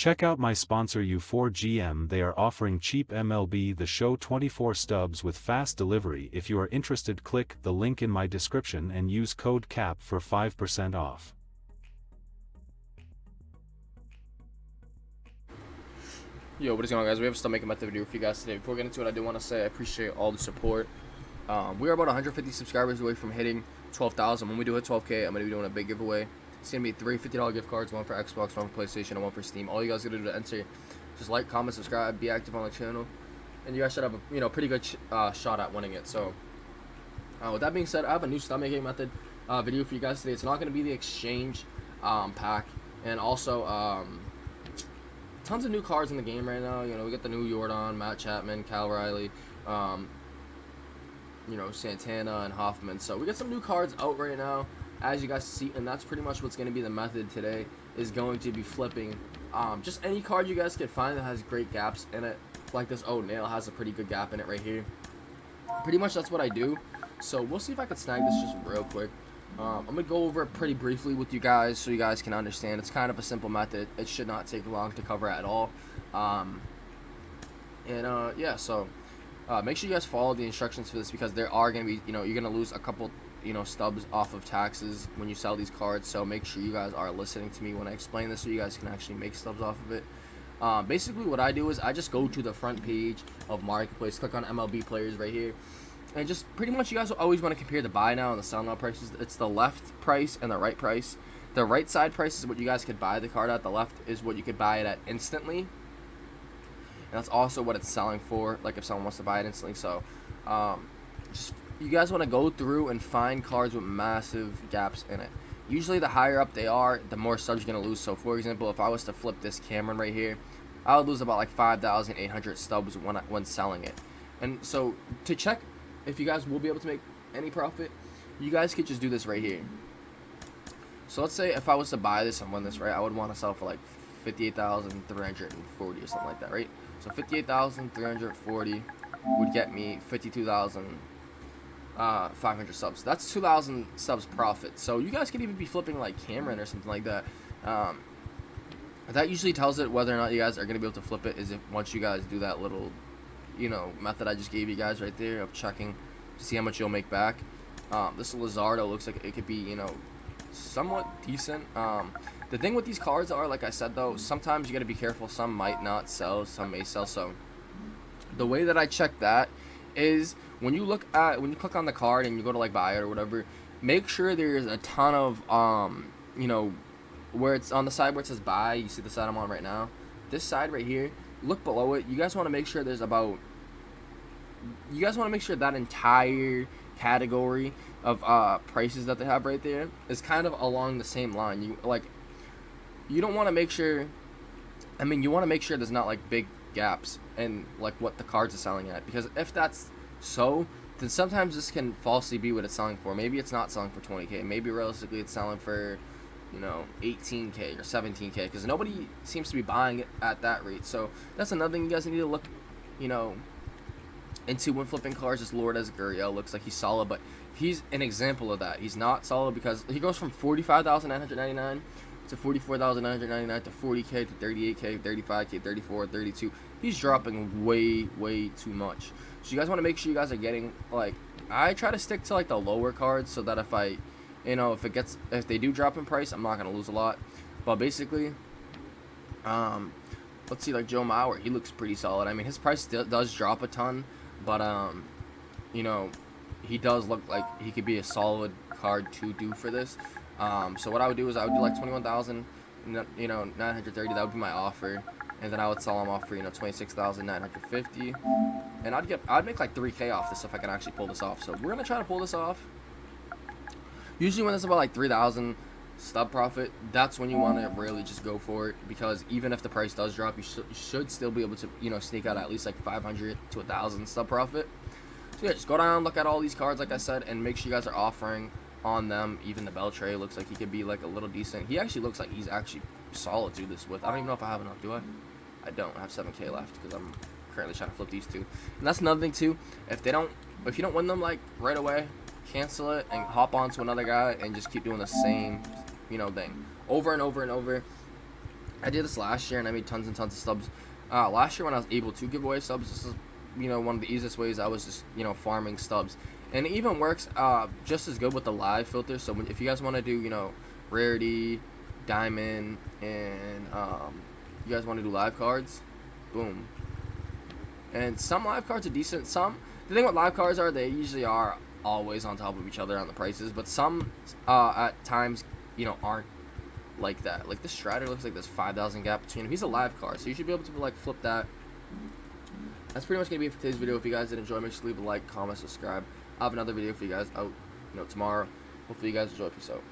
Check out my sponsor U4GM. They are offering cheap MLB The Show 24 stubs with fast delivery. If you are interested, click the link in my description and use code CAP for 5% off. Yo, what is going on, guys? We have a Stub making method video for you guys today. Before we get into it, I do want to say I appreciate all the support. We are about 150 subscribers away from hitting 12,000. When we do hit 12K, I'm going to be doing a big giveaway. It's going to be 3 $50 gift cards, one for Xbox, one for PlayStation, and one for Steam. All you guys got to do to enter, just like, comment, subscribe, be active on the channel, and you guys should have a pretty good shot at winning it. So, with that being said, I have a new Stub making method video for you guys today. It's not going to be the exchange pack, and also tons of new cards in the game right now. We got the new Jordan, Matt Chapman, Cal Riley, Santana and Hoffman. So we got some new cards out right now, as you guys see, and that's pretty much what's going to be the method today, is going to be flipping just any card you guys can find that has great gaps in it. Like this Nail has a pretty good gap in it right here. Pretty much that's what I do. So we'll see if I can snag this just real quick. I'm going to go over it pretty briefly with you guys so you guys can understand. It's kind of a simple method. It should not take long to cover at all. Yeah, so make sure you guys follow the instructions for this, because there are going to be, you're going to lose a couple, stubs off of taxes when you sell these cards. So make sure you guys are listening to me when I explain this so you guys can actually make stubs off of it. Basically what I do is I just go to the front page of Marketplace, click on MLB players right here. And just pretty much you guys always want to compare the buy now and the sell now prices. It's the left price and the right price. The right side price is what you guys could buy the card at. The left is what you could buy it at instantly. And that's also what it's selling for, like if someone wants to buy it instantly. So just you guys want to go through and find cards with massive gaps in it. Usually the higher up they are, the more stubs you're going to lose. So for example, if I was to flip this Cameron right here, I would lose about like 5,800 stubs when selling it. And so to check if you guys will be able to make any profit, you guys could just do this right here. So let's say if I was to buy this and win this, right, I would want to sell for like 58,340 or something like that, right? So 58,340 would get me 52,500 subs. That's 2,000 subs profit. So you guys could even be flipping like Cameron or something like that. That usually tells it whether or not you guys are going to be able to flip it, is if once you guys do that little method I just gave you guys right there of checking to see how much you'll make back. This Lizardo looks like it could be, somewhat decent. The thing with these cards are, like I said though, sometimes you gotta be careful. Some might not sell, some may sell. So the way that I check that is when you click on the card and you go to like buy it or whatever, make sure there's a ton of where it's on the side where it says buy. You see the side I'm on right now, this side right here, look below it. You guys want to make sure that entire category of prices that they have right there is kind of along the same line. You don't want to make sure, you want to make sure there's not like big gaps in like what the cards are selling at, because if that's so, then sometimes this can falsely be what it's selling for. Maybe it's not selling for 20K. Maybe realistically it's selling for 18K or 17K, because nobody seems to be buying it at that rate. So that's another thing you guys need to look into when flipping cards. Is Lourdes Gurriel looks like he's solid, but he's an example of that. He's not solid because he goes from 45,999 to 44,999 to 40K to 38K, 35K, 34, 32. He's dropping way too much. So you guys want to make sure you guys are getting, like, I try to stick to like the lower cards so that if I if they do drop in price, I'm not gonna lose a lot. But basically, let's see, like Joe Mauer, he looks pretty solid. His price does drop a ton, but he does look like he could be a solid card to do for this. So what I would do is I would do like 21,930. That would be my offer, and then I would sell him off for 26,950, and I'd make like 3K off this if I can actually pull this off. So we're gonna try to pull this off. Usually when it's about like 3,000 stub profit, that's when you want to really just go for it, because even if the price does drop, you should still be able to sneak out at least like 500 to 1,000 stub profit. So yeah, just go down, look at all these cards like I said, and make sure you guys are offering on them. Even the Beltre looks like he could be like a little decent. He actually looks like he's actually solid to do this with. I don't even know if I have enough, do I? I don't. I have 7K left because I'm currently trying to flip these two. And that's another thing too. If you don't win them like right away, cancel it and hop on to another guy and just keep doing the same thing over and over and over. I did this last year and I made tons and tons of stubs. Last year when I was able to give away stubs, this is one of the easiest ways. I was just farming stubs, and it even works just as good with the live filter. So if you guys want to do rarity, diamond, and you guys want to do live cards, boom. And some live cards are decent. The thing with live cards are they usually are always on top of each other on the prices, but some at times aren't like that. Like this Strider looks like there's 5,000 gap between him. He's a live card, so you should be able to like flip that. That's pretty much gonna be it for today's video. If you guys did enjoy, make sure to leave a like, comment, subscribe. I'll have another video for you guys out tomorrow. Hopefully you guys enjoy. Peace out.